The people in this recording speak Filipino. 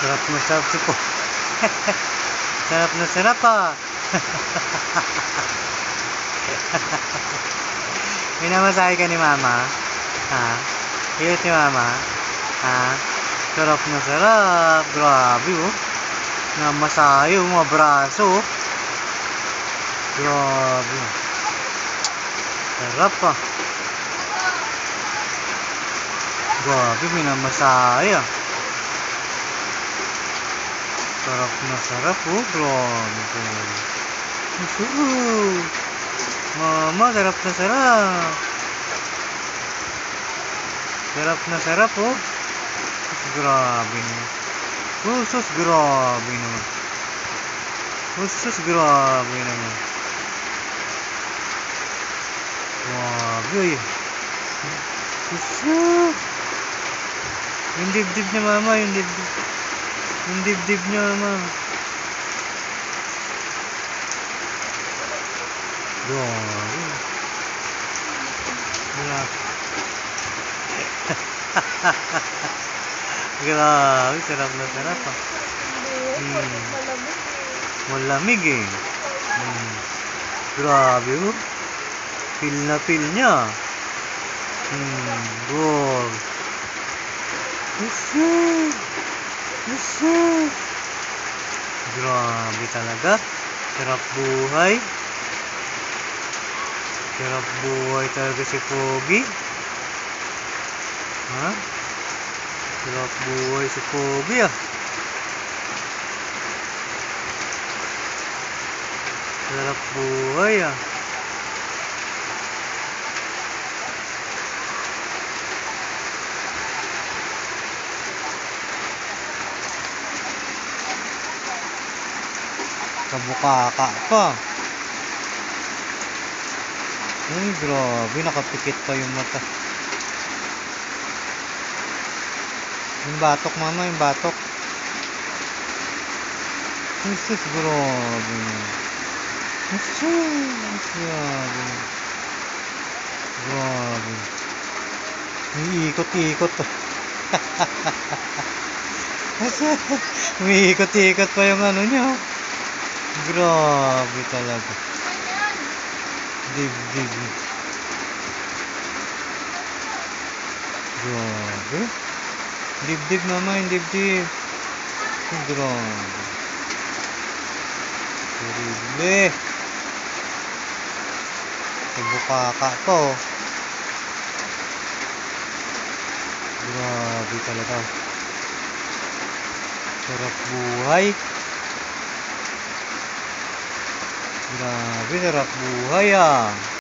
Sarap na sarap si po. Sarap na sarap ah. Minamasahe ka ni mama? Ha? Cute ni mama? Ha? Sarap na sarap. Grabe oh. Namasahe oh, mga braso oh. Grabe. Sarap ah. Grabe, minamasahe ah. Sarap na sarap oh. Grabe. Mama, sarap na sarap. Sarap na sarap oh. Grabe naman. Sus, grabe naman. Sus, grabe naman. Grabe ay. Sus. Yung dibdib niya mama, yung dibdib. Yung dibdib niya mama. Grabe. Grabe. Grabe, sarap na sarap ah. Malamig eh. Grabe oh. Feel na feel niya. Wow. Grabe talaga. Sarap buhay. Sarap buhay talaga si Pogi. Ha? Sarap buhay si Pogi ah. Sarap buhay ah. Kabukaka pa. Ay, grabe. Nakapikit pa yung mata. Yung batok, mama. Yung batok. Sus, grabe. Sus, grabe. Grabe. Umiikot-ikot pa. Umiikot-ikot pa yung ano niya. Grabe talaga. Dibdib. Grabe. Dibdib mama, yung dibdib. Grabe. Horrible. Kabukaka po. Grabe talaga. Sarap buhay. Grabe, sarap buhay ah.